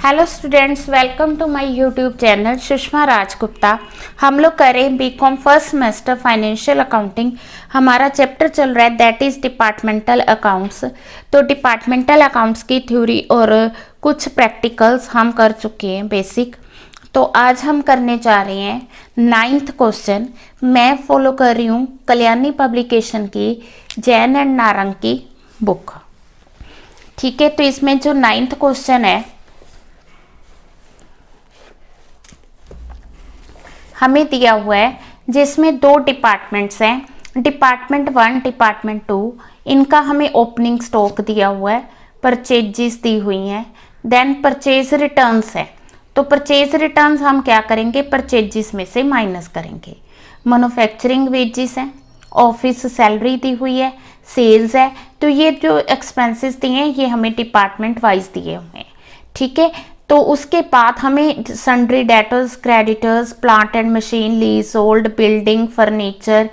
Hello students, welcome to my YouTube channel Sushma Rajgupta. हम लोग करें BCom first semester financial accounting. हमारा चैप्टर चल रहा है दैट इज़ डिपार्टमेंटल अकाउंट्स। तो डिपार्टमेंटल अकाउंट्स की थ्योरी और कुछ प्रैक्टिकल्स हम कर चुके हैं बेसिक। तो आज हम करने जा रहे हैं 9th क्वेश्चन। मैं फॉलो कर रही हूँ कल्याणी पब्लिकेशन की जैन एंड नारंग की बुक। ठीक है, तो इसमें जो 9th क्वेश्चन है हमें दिया हुआ है जिसमें दो डिपार्टमेंट्स हैं, डिपार्टमेंट 1 डिपार्टमेंट 2। इनका हमें ओपनिंग स्टॉक दिया हुआ है, परचेजेस दी हुई हैं, देन परचेज रिटर्न्स है। तो परचेज रिटर्न्स हम क्या करेंगे, परचेजेस में से माइनस करेंगे। मैन्युफैक्चरिंग वेजेस हैं, ऑफिस सैलरी दी हुई है, सेल्स है। तो ये जो एक्सपेंसेस दिए हैं ये हमें डिपार्टमेंट वाइज दिए हुए हैं। ठीक है, तो उसके बाद हमें sundry debtors, creditors, plant and machine, leasehold, building, furniture,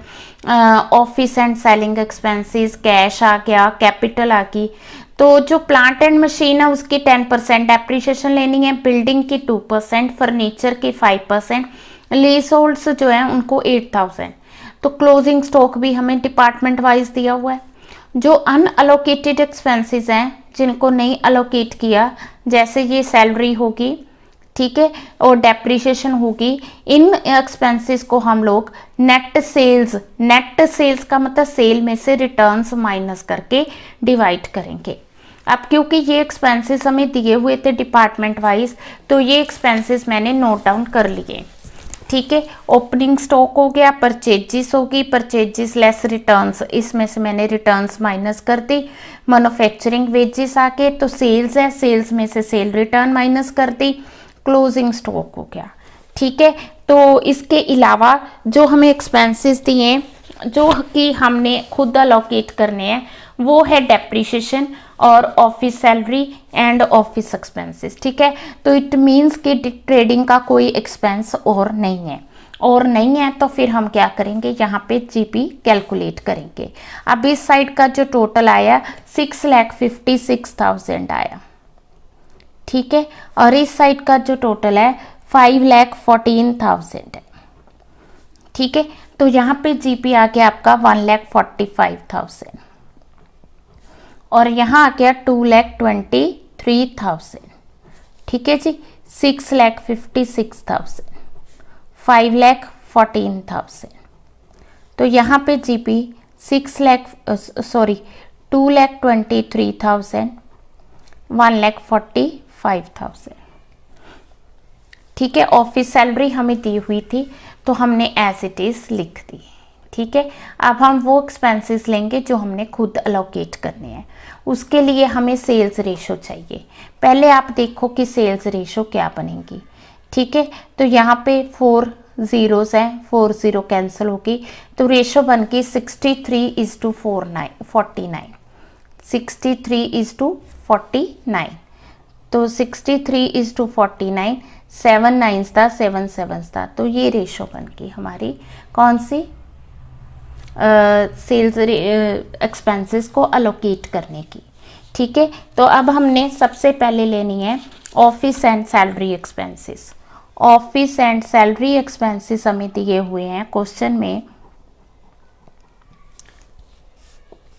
office and selling expenses, cash आ गया, कैपिटल आ गई। तो जो प्लांट एंड मशीन है उसकी 10% डेप्रिसिएशन लेनी है, बिल्डिंग की 2%, फर्नीचर की 5%, लीज होल्ड्स जो है उनको 8000। तो क्लोजिंग स्टॉक भी हमें डिपार्टमेंट वाइज दिया हुआ है। जो अनअलोकेटेड एक्सपेंसेस हैं जिनको नहीं अलोकेट किया, जैसे ये सैलरी होगी, ठीक है, और डेप्रिसिएशन होगी, इन एक्सपेंसेस को हम लोग नेट सेल्स का मतलब सेल में से रिटर्न्स माइनस करके डिवाइड करेंगे। अब क्योंकि ये एक्सपेंसेस हमें दिए हुए थे डिपार्टमेंट वाइज, तो ये एक्सपेंसेस मैंने नोट डाउन कर लिए। ठीक है, ओपनिंग स्टॉक हो गया, परचेजेस होगी, परचेजेस लेस रिटर्न्स, इसमें से मैंने रिटर्न्स माइनस कर दी। मैन्युफैक्चरिंग वेजेस आके, तो सेल्स है, सेल्स में से सेल रिटर्न माइनस कर दी, क्लोजिंग स्टॉक हो गया। ठीक है, तो इसके अलावा जो हमें एक्सपेंसेस दिए जो कि हमने खुद अलोकेट करने हैं वो है डेप्रिसिएशन और office salary and office expenses. ठीक है, तो इट मीन्स कि ट्रेडिंग का कोई एक्सपेंस और नहीं है तो फिर हम क्या करेंगे, यहाँ पे जीपी कैलकुलेट करेंगे। अब इस साइड का जो टोटल आया 6,56,000 आया। ठीक है, और इस साइड का जो टोटल है 5,14,000 है। ठीक है, तो यहाँ पे जीपी आ गया आपका 1,45,000 और यहाँ आ गया 2,23,000। ठीक है जी, 6,56,000, 5,14,000। तो यहाँ पे जीपी 2,23,000, 1,45,000। ठीक है, ऑफिस सैलरी हमें दी हुई थी तो हमने एज इट इज लिख दी। ठीक है, अब हम वो एक्सपेंसेस लेंगे जो हमने खुद अलोकेट करने हैं। उसके लिए हमें सेल्स रेशो चाहिए। पहले आप देखो कि सेल्स रेशो क्या बनेगी। ठीक है, तो यहाँ पे 4 जीरोस हैं, 4 जीरो कैंसिल होगी, तो रेशो बन गई 63:49, 63:49। तो 63:49, 7 9s था, 7 7s था, तो ये रेशो बन गई हमारी कौन सी, सेल्स एक्सपेंसेस को अलोकेट करने की। ठीक है, तो अब हमने सबसे पहले लेनी है office and salary expenses. Office and salary expenses हमें दिए हुए हैं क्वेश्चन में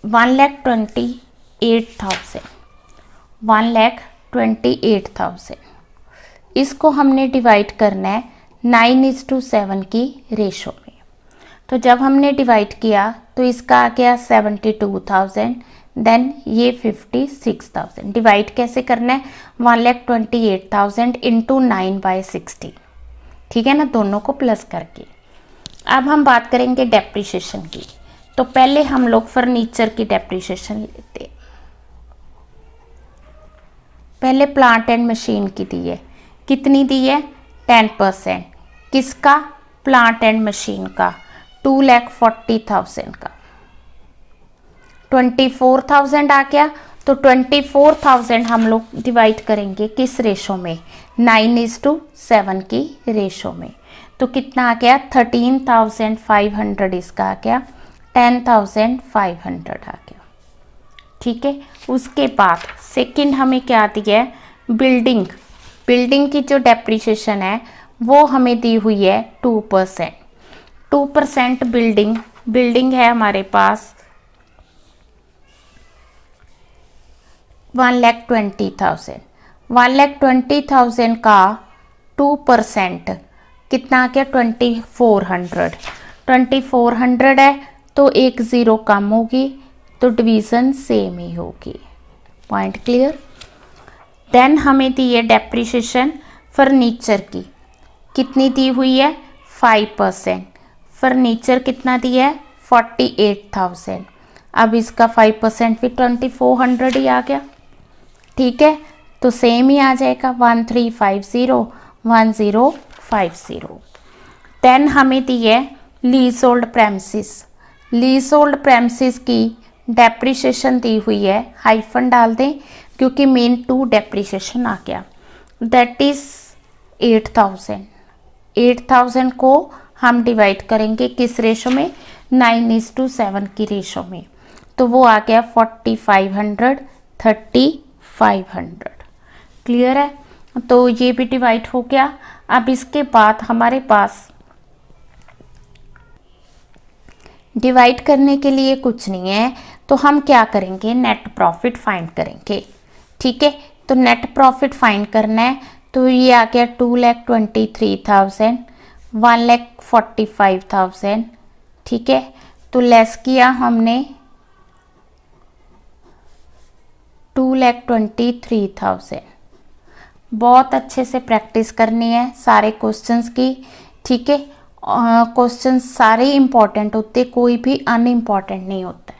1,28,000, 1,28,000। इसको हमने डिवाइड करना है 9:7 की रेशो में। तो जब हमने डिवाइड किया तो इसका आ गया 72,000, देन ये 56,000। डिवाइड कैसे करना है, 1,28,000 इंटू 9/60। ठीक है ना, दोनों को प्लस करके। अब हम बात करेंगे डेप्रिसिएशन की। तो पहले हम लोग फर्नीचर की डेप्रिसिएशन लेते हैं। पहले प्लांट एंड मशीन की दी है, कितनी दी है, 10%। किसका, प्लांट एंड मशीन का, 2,40,000 का। 24,000 आ गया, तो 24,000 हम लोग डिवाइड करेंगे किस रेशो में, 9:7 की रेशो में। तो कितना आ गया, 13,500 इसका आ गया, 10,500 आ गया। ठीक है, उसके बाद सेकंड हमें क्या दिया है, बिल्डिंग बिल्डिंग की जो डेप्रिसिएशन है वो हमें दी हुई है 2%। 2% बिल्डिंग है हमारे पास 1,20,000। 1,20,000 का 2% कितना आ गया 2,400। 2,400 है तो एक ज़ीरो कम होगी तो डिवीज़न सेम ही होगी। Point clear. देन हमें दी है डेप्रिसिएशन फर्नीचर की, कितनी दी हुई है 5%। फर्नीचर कितना दिया है 48,000। अब इसका 5% भी 2,400 ही आ गया। ठीक है, तो सेम ही आ जाएगा 1,350 1,050। देन हमें दी है lease hold premises. Lease hold premises की डेप्रिसिएशन दी हुई है, हाइफन डाल दें क्योंकि मेन 2 डेप्रिसिएशन आ गया, दैट इज 8,000। 8,000 को हम डिवाइड करेंगे किस रेशो में 9:7 की रेशो में, तो वो आ गया 4,500 3,500। क्लियर है, तो ये भी डिवाइड हो गया। अब इसके बाद हमारे पास डिवाइड करने के लिए कुछ नहीं है, तो हम क्या करेंगे नेट प्रॉफिट फाइंड करेंगे। ठीक है, तो नेट प्रॉफिट फाइंड करना है, तो ये आ गया 2,23,000 1,45,000। ठीक है, तो लेस किया हमने 2,23,000। बहुत अच्छे से प्रैक्टिस करनी है सारे क्वेश्चंस की। ठीक है, क्वेश्चंस सारे इम्पॉर्टेंट होते, कोई भी अनइम्पॉर्टेंट नहीं होता है।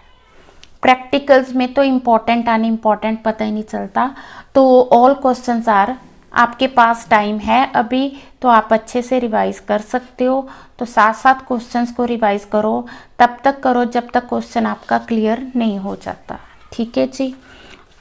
प्रैक्टिकल्स में तो इम्पॉर्टेंट अनइम्पॉर्टेंट पता ही नहीं चलता, तो ऑल क्वेश्चंस आर, आपके पास टाइम है अभी तो आप अच्छे से रिवाइज कर सकते हो। तो साथ साथ क्वेश्चंस को रिवाइज करो, तब तक करो जब तक क्वेश्चन आपका क्लियर नहीं हो जाता। ठीक है जी,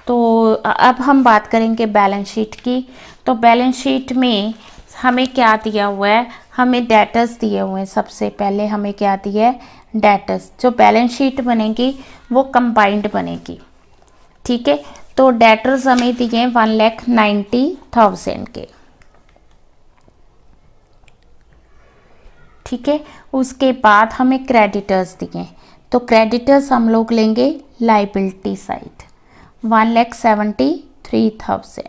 तो अब हम बात करेंगे बैलेंस शीट की। तो बैलेंस शीट में हमें क्या दिया हुआ है, हमें डेटर्स दिए हुए हैं। सबसे पहले हमें क्या दिया है डेटर्स। जो बैलेंस शीट बनेगी वो कंबाइंड बनेगी। ठीक है, तो डेटर्स हमें दिए 1,90,000 के। ठीक है, उसके बाद हमें क्रेडिटर्स दिए, तो क्रेडिटर्स हम लोग लेंगे लाइबिलिटी साइड 1,73,000।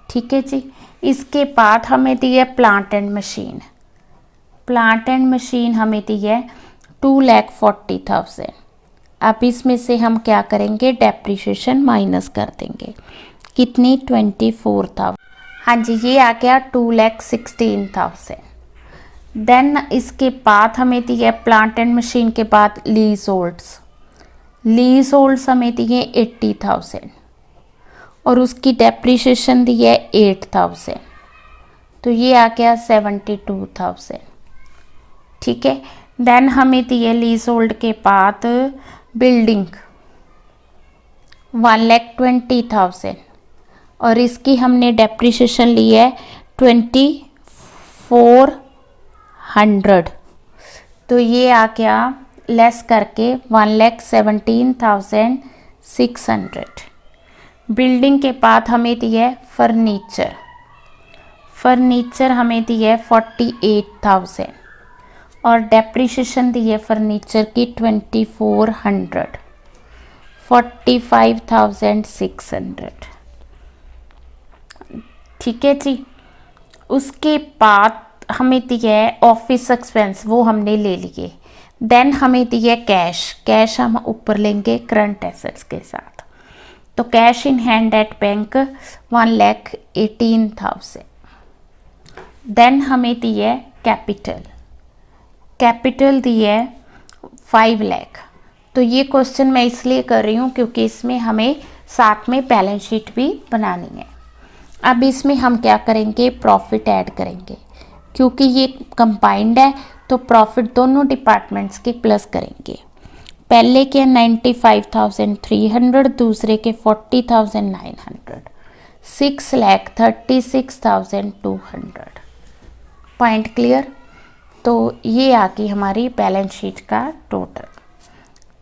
ठीक है जी, इसके बाद हमें दी है plant and machine. Plant and machine हमें दी है 2,40,000। अब इसमें से हम क्या करेंगे डेप्रिसिएशन माइनस कर देंगे, कितनी 24,000। हाँ जी, ये आ गया 2,16,000। देन इसके बाद हमें दी है प्लांट एंड मशीन के बाद लीज होल्ड्स। लीज होल्ड्स हमें दी है 80,000 और उसकी डेप्रिसिएशन दी है 8,000, तो ये आ गया 72,000। ठीक है, देन हमें दी है लीज होल्ड के बाद बिल्डिंग 1,20,000 और इसकी हमने डेप्रिसिएशन ली है 2,400, तो ये आ गया लेस करके 1,17,600। बिल्डिंग के बाद हमें दी है फर्नीचर। फर्नीचर हमें दी है 48,000 और डेप्रिसिएशन दी है फर्नीचर की 2,400 45,600। ठीक है जी, उसके बाद हमें दी है ऑफिस एक्सपेंस, वो हमने ले लिए। देन हमें दी है कैश। कैश हम ऊपर लेंगे करंट एसेट्स के साथ, तो cash in hand at bank 1,18,000। Then हमें दी है कैपिटल। कैपिटल दी है 5 लाख। तो ये क्वेश्चन मैं इसलिए कर रही हूँ क्योंकि इसमें हमें साथ में बैलेंस शीट भी बनानी है। अब इसमें हम क्या करेंगे प्रॉफिट ऐड करेंगे, क्योंकि ये कंबाइंड है तो प्रॉफिट दोनों डिपार्टमेंट्स के प्लस करेंगे। पहले के 95,300, दूसरे के 40,900, 6,36,200। Point clear. तो ये आ गई हमारी बैलेंस शीट का टोटल।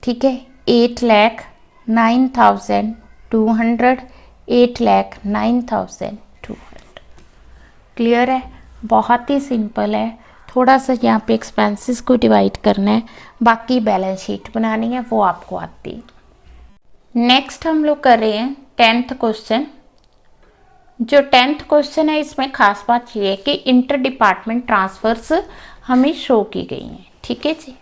ठीक है, 8,09,200, 8,09,200। क्लियर है, बहुत ही सिंपल है। थोड़ा सा यहाँ पे एक्सपेंसेस को डिवाइड करना है, बाकी बैलेंस शीट बनानी है, वो आपको आती है। नेक्स्ट हम लोग कर रहे हैं 10th क्वेश्चन। जो 10th क्वेश्चन है इसमें खास बात ये है कि इंटर डिपार्टमेंट ट्रांसफर्स हमें शो की गई हैं। ठीक है जी।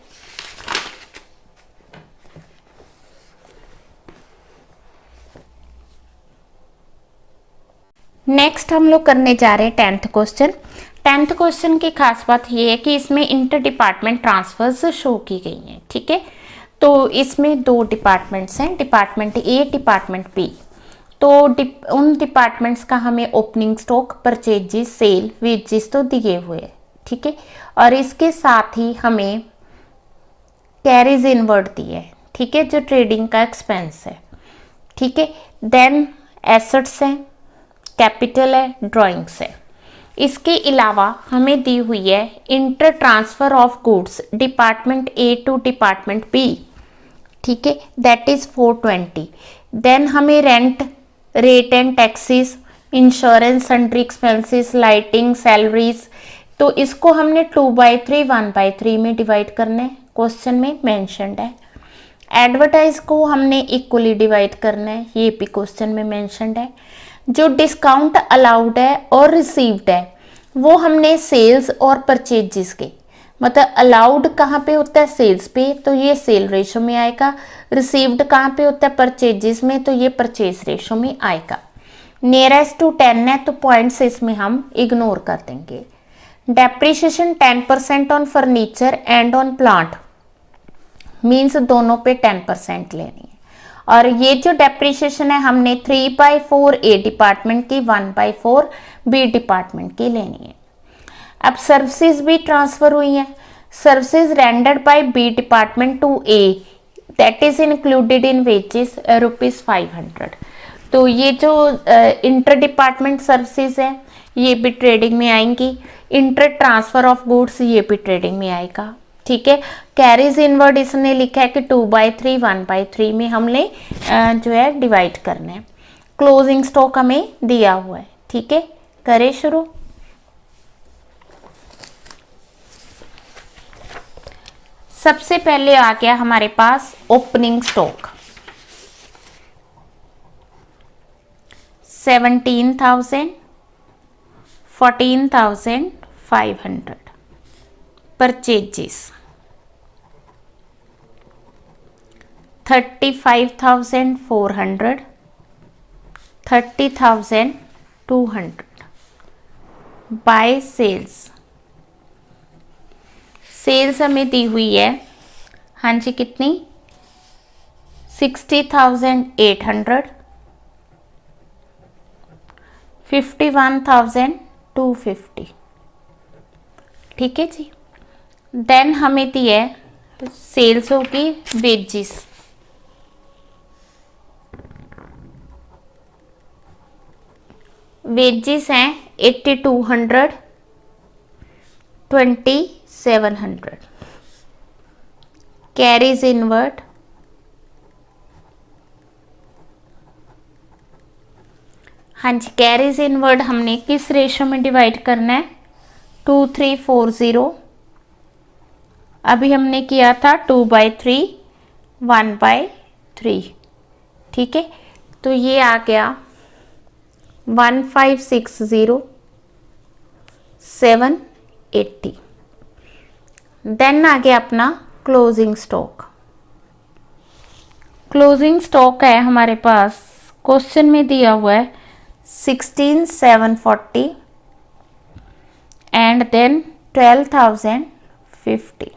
नेक्स्ट हम लोग करने जा रहे हैं 10th क्वेश्चन। 10th क्वेश्चन की खास बात ये है कि इसमें इंटर डिपार्टमेंट ट्रांसफर्स शो की गई हैं। ठीक है, तो इसमें दो डिपार्टमेंट्स हैं, डिपार्टमेंट ए, डिपार्टमेंट बी। तो उन डिपार्टमेंट्स का हमें opening stock, purchases, sale, wages तो दिए हुए हैं। ठीक है, और इसके साथ ही हमें कैरीज इनवर्ड दिए है। ठीक है, जो ट्रेडिंग का एक्सपेंस है। ठीक है, देन एसेट्स हैं, कैपिटल है, ड्राइंग्स है। इसके अलावा हमें दी हुई है inter transfer of goods department A to department B. ठीक है, दैट इज 420। देन हमें rent, rate and taxes, insurance, sundry expenses, lighting, salaries, तो इसको हमने 2/3 1/3 में डिवाइड करना है, क्वेश्चन में मेंशन्ड है। एडवर्टाइज को हमने इक्वली डिवाइड करना है, ये भी क्वेश्चन में मेंशन्ड है। जो डिस्काउंट अलाउड है और रिसीव्ड है वो हमने सेल्स और परचेजेस के, मतलब अलाउड कहाँ पे होता है, सेल्स पे, तो ये सेल रेशो में आएगा। रिसीव्ड कहाँ पे होता है, परचेजेस में, तो ये परचेज रेशो में आएगा। नियरेस्ट टू 10 है तो पॉइंट्स इसमें हम इग्नोर कर देंगे। Depreciation 10% on furniture and on plant, means दोनों पे 10% लेनी है। और ये जो डेप्रिसिएशन है हमने 3/4 ए डिपार्टमेंट की, 1/4 बी डिपार्टमेंट की लेनी है। अब सर्विसेज भी ट्रांसफर हुई हैं। Services rendered by B department to A, that is included in wages ₹500। तो ये जो इंटर डिपार्टमेंट सर्विसेज है ये भी ट्रेडिंग में आएंगी। इंटर ट्रांसफर ऑफ गुड्स ये भी ट्रेडिंग में आएगा। ठीक है, कैरीज इनवर्ड इसने लिखा है कि 2/3 1/3 में हमने जो है डिवाइड करना है। क्लोजिंग स्टॉक हमें दिया हुआ है। ठीक है, करें शुरू। सबसे पहले आ गया हमारे पास opening stock 17,000, 14,500। Purchases 35,400, 30,200। By sales, sales हमें दी हुई है, हाँ जी, कितनी, 60,800, 51,250। ठीक है जी। देन हमें दी है सेल्स होगी वेजेस, वेजेस हैं 8200, 2700। कैरीज इनवर्ड, हाँ जी, कैरीज इनवर्ड हमने किस रेशो में डिवाइड करना है, 2340। अभी हमने किया था 2/3 1/3। ठीक है, तो ये आ गया 1560 780। देन आ गया अपना क्लोजिंग स्टॉक। क्लोजिंग स्टॉक है हमारे पास, क्वेश्चन में दिया हुआ है 16,740 एंड देन 12,050।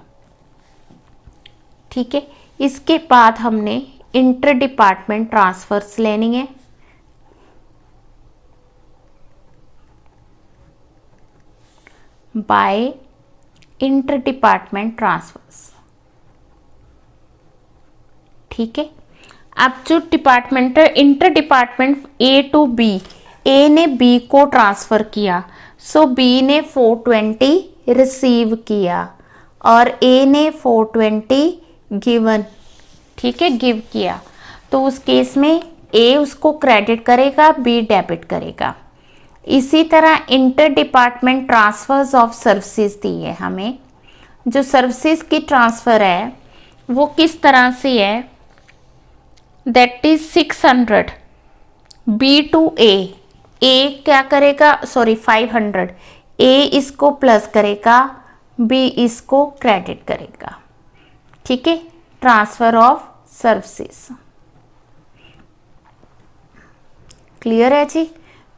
ठीक है, इसके बाद हमने इंटर डिपार्टमेंट ट्रांसफर्स लेनी है। By inter department transfers. ठीक है, अब जो department inter department A to B, A ने बी को ट्रांसफर किया, सो बी ने 420 रिसीव किया और ए ने 420 गिवन। ठीक है, गिव किया, तो उस केस में ए उसको क्रेडिट करेगा, बी डेबिट करेगा। इसी तरह inter department transfers of services दी है हमें। जो सर्विसेज की ट्रांसफ़र है वो किस तरह से है, दैट इज 600 बी टू ए क्या करेगा, सॉरी 500, ए इसको प्लस करेगा, बी इसको क्रेडिट करेगा। ठीक है, ट्रांसफर ऑफ सर्विसेज। क्लियर है जी।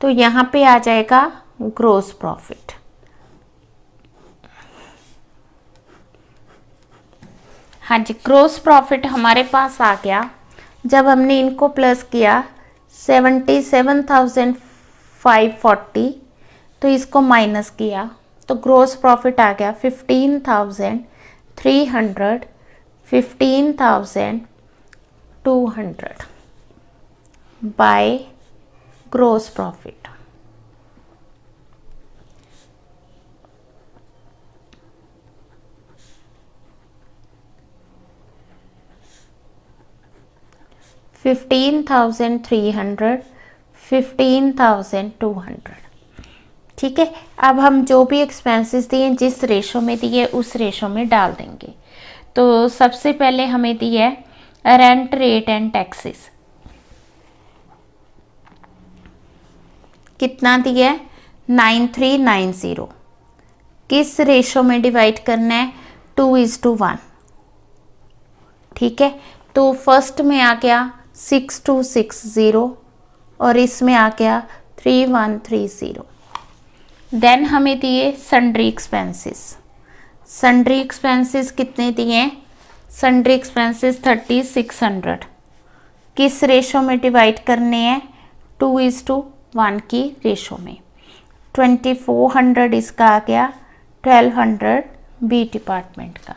तो यहाँ पे आ जाएगा ग्रोस प्रॉफिट। हाँ जी, ग्रोस प्रॉफिट हमारे पास आ गया। जब हमने इनको प्लस किया 77,540, तो इसको माइनस किया तो ग्रोस प्रॉफिट आ गया 15,300, 15,200 बाय ग्रोस प्रॉफिट। $15,300, 15,200। ठीक है, अब हम जो भी एक्सपेंसेस दिए जिस रेशो में दिए उस रेशो में डाल देंगे। तो सबसे पहले हमें दिया है रेंट रेट एंड टैक्सेस। कितना दिया है 9390। किस रेशो में डिवाइड करना है 2:1। ठीक है, तो फर्स्ट में आ गया 6260 और इसमें आ गया 3130। देन हमें दिए सन्ड्री एक्सपेंसेस। सन्ड्री एक्सपेंसेस कितने दिए, सन्ड्री एक्सपेंसेस 3600। किस रेशो में डिवाइड करने हैं 2:1 की रेशो में। 2400 इसका आ गया, 1200 बी डिपार्टमेंट का।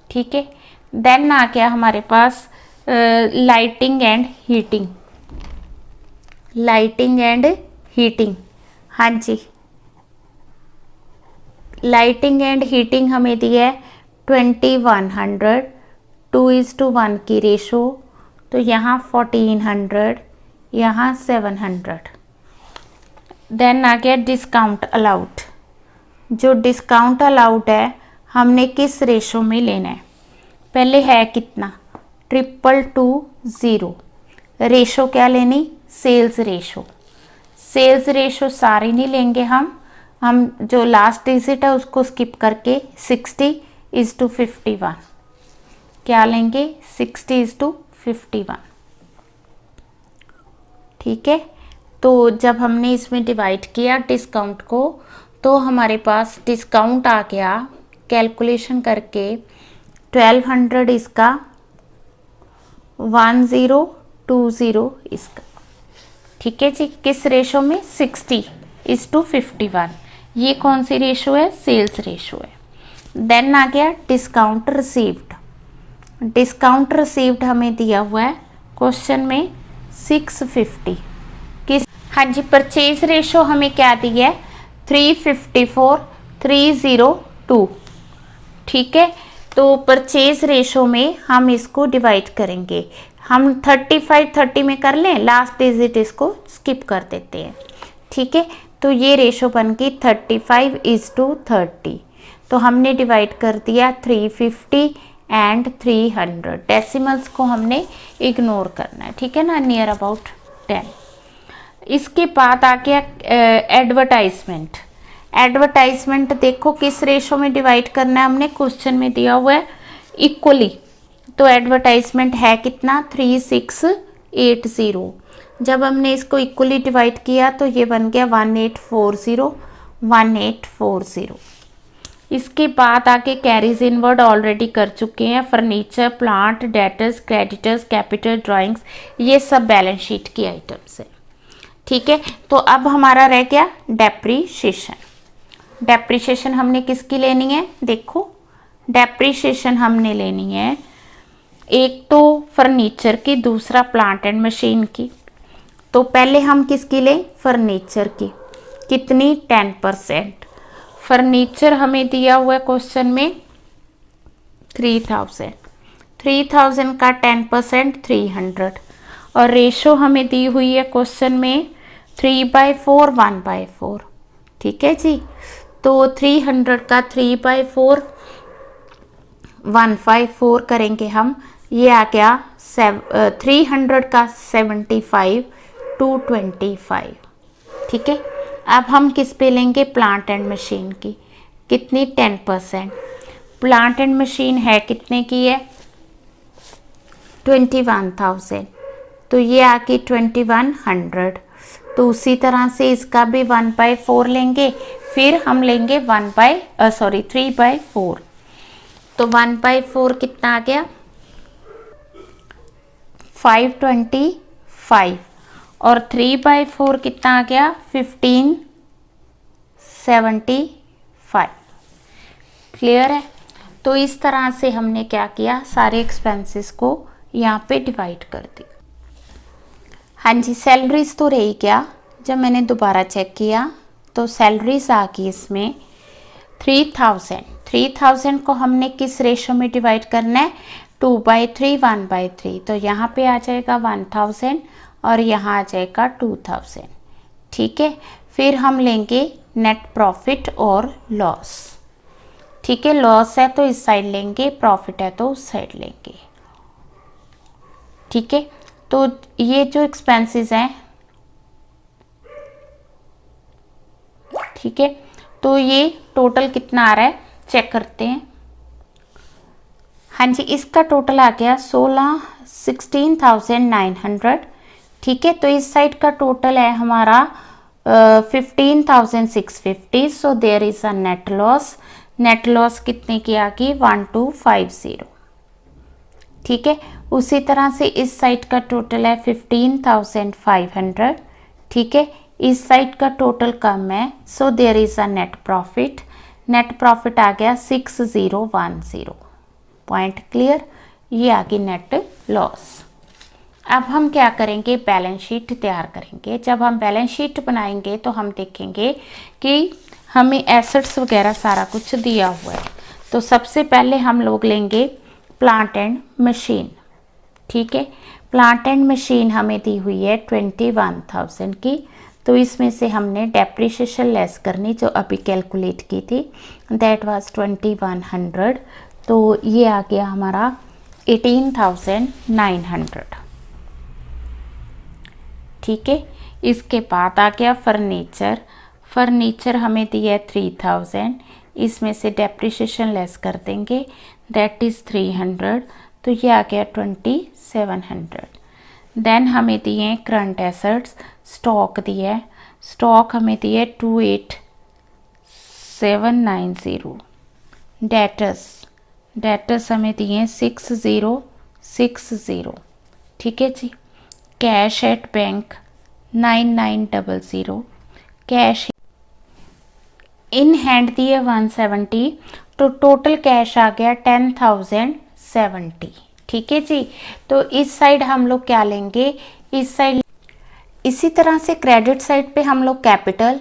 ठीक है, देन आ गया हमारे पास lighting and heating. Lighting and heating, हाँ जी, लाइटिंग एंड हीटिंग हमें दिया है 2100, 2:1 की रेशो। तो यहाँ 1400, यहाँ 700। देन आ गया डिस्काउंट अलाउड। जो डिस्काउंट अलाउड है हमने किस रेशो में लेना है, पहले है कितना 222 रेशो, क्या लेनी सेल्स रेशो। सेल्स रेशो सारी नहीं लेंगे हम जो लास्ट डिजिट है उसको स्किप करके 60:51 क्या लेंगे 60:51। ठीक है, तो जब हमने इसमें डिवाइड किया डिस्काउंट को तो हमारे पास डिस्काउंट आ गया कैलकुलेशन करके 1200 इसका, 1020 इसका। ठीक है जी, किस रेशो में 60:51। ये कौन सी रेशो है, सेल्स रेशो है। देन आ गया डिस्काउंट रिसीव्ड। डिस्काउंट रिसीव्ड हमें दिया हुआ है क्वेश्चन में 650। किस, हाँ जी, परचेज रेशो हमें क्या दी है 354,302। ठीक है, तो परचेज रेशो में हम इसको डिवाइड करेंगे। हम 35-30 में कर लें, लास्ट डिजिट इसको स्किप कर देते हैं। ठीक है, तो ये रेशो बन गई 35:30। तो हमने डिवाइड कर दिया 350 एंड 300। डेसिमल्स को हमने इग्नोर करना है। ठीक है ना, नियर अबाउट 10। इसके बाद आ गया एडवर्टाइजमेंट। एडवर्टाइजमेंट देखो किस रेशो में डिवाइड करना है, हमने क्वेश्चन में दिया हुआ है इक्वली। तो एडवर्टाइजमेंट है कितना 3680। जब हमने इसको इक्वली डिवाइड किया तो ये बन गया 1840। इसके बाद आके कैरीज इनवर्ड ऑलरेडी कर चुके हैं। Furniture, plant, debtors, creditors, capital, drawings, ये सब बैलेंस शीट की आइटम्स है। ठीक है, तो अब हमारा रह गया डेप्रीशिएशन। डेप्रीशिएशन हमने किसकी लेनी है, देखो डेप्रीशिएशन हमने लेनी है एक तो फर्नीचर की, दूसरा प्लांट एंड मशीन की। तो पहले हम किसकी लें, फर्नीचर की। कितनी 10%। फर्नीचर हमें दिया हुआ है क्वेश्चन में 3000 का 10% 300 और रेशो हमें दी हुई है क्वेश्चन में 3/4 1/4, ठीक है जी। तो 300 का 3/4 1/4 करेंगे हम, ये आ गया 300 का 75 225, ठीक है। अब हम किस पे लेंगे, प्लांट एंड मशीन की, कितनी 10%। प्लांट एंड मशीन है कितने की है, 21,000, तो ये आके 2100। तो उसी तरह से इसका भी 1/4 लेंगे, फिर हम लेंगे 3/4। तो 1/4 कितना आ गया 525, और 3/4 कितना आ गया 1575। क्लियर है। तो इस तरह से हमने क्या किया, सारे एक्सपेंसेस को यहाँ पे डिवाइड कर दी। हाँ जी, सैलरीज तो रही क्या, जब मैंने दोबारा चेक किया तो सैलरीज आ गई इसमें 3000 को हमने किस रेशो में डिवाइड करना है, 2/3 1/3। तो यहाँ पे आ जाएगा 1000 और यहाँ आ जाएगा 2000, ठीक है। फिर हम लेंगे नेट प्रॉफिट और लॉस, ठीक है। लॉस है तो इस साइड लेंगे, प्रॉफिट है तो उस साइड लेंगे, ठीक है। तो ये जो एक्सपेंसेस हैं, ठीक है, तो ये टोटल कितना आ रहा है चेक करते हैं। हाँ जी, इसका टोटल आ गया 16,900, ठीक है। तो इस साइड का टोटल है हमारा 15,650। So there is a net loss. Net loss कितने की आ गई 1250, ठीक है। उसी तरह से इस साइड का टोटल है 15,500, ठीक है। इस साइड का टोटल कम है, so there is a net profit. Net profit आ गया 6010। Point clear. ये आ गई नेट लॉस। अब हम क्या करेंगे, बैलेंस शीट तैयार करेंगे। जब हम बैलेंस शीट बनाएंगे तो हम देखेंगे कि हमें एसेट्स वगैरह सारा कुछ दिया हुआ है। तो सबसे पहले हम लोग लेंगे प्लांट एंड मशीन, ठीक है। प्लांट एंड मशीन हमें दी हुई है 21,000 की। तो इसमें से हमने डेप्रिसिएशन लेस करनी, जो अभी कैलकुलेट की थी, दैट वाज 2100। तो ये आ गया हमारा 18,900, ठीक है। इसके बाद आ गया फर्नीचर। फर्नीचर हमें दिया है 3000, इसमें से डेप्रिसिएशन लेस कर देंगे, दैट इज़ 300। तो ये आ गया 2700। देन हमें दिए हैं करंट एसेट्स, स्टॉक दिया है। स्टॉक हमें दिया है 28,790। डेटर्स हमें दिए हैं 6060, ठीक है जी। Cash at bank 9900, cash in hand दिए 170। तो टोटल कैश आ गया 10,070, ठीक है जी। तो इस साइड हम लोग क्या लेंगे, इस साइड इसी तरह से क्रेडिट साइड पे हम लोग कैपिटल,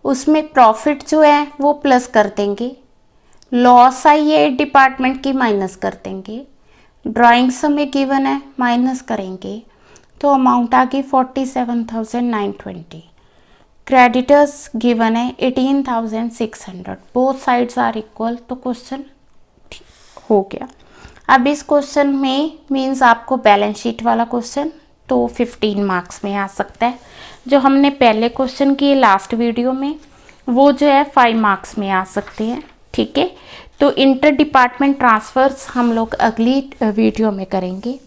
उसमें प्रॉफिट जो है वो प्लस कर देंगे, लॉस आई है डिपार्टमेंट की माइनस कर देंगे, ड्राइंग्स हमें गिवन है माइनस करेंगे, तो अमाउंट आ गई 47,920। क्रेडिटर्स गिवन है 18,600, बोथ साइड्स आर इक्वल। तो क्वेश्चन हो गया। अब इस क्वेश्चन में मीन्स आपको बैलेंस शीट वाला क्वेश्चन तो 15 मार्क्स में आ सकता है। जो हमने पहले क्वेश्चन किए लास्ट वीडियो में, वो जो है 5 मार्क्स में आ सकते हैं, ठीक है। तो इंटर डिपार्टमेंट ट्रांसफर्स हम लोग अगली वीडियो में करेंगे।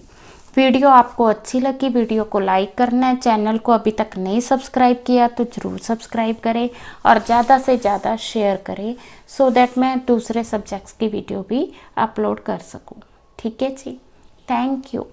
वीडियो आपको अच्छी लगी, वीडियो को लाइक करना है। चैनल को अभी तक नहीं सब्सक्राइब किया तो ज़रूर सब्सक्राइब करें और ज़्यादा से ज़्यादा शेयर करें, सो दैट मैं दूसरे सब्जेक्ट्स की वीडियो भी अपलोड कर सकूं, ठीक है जी। Thank you.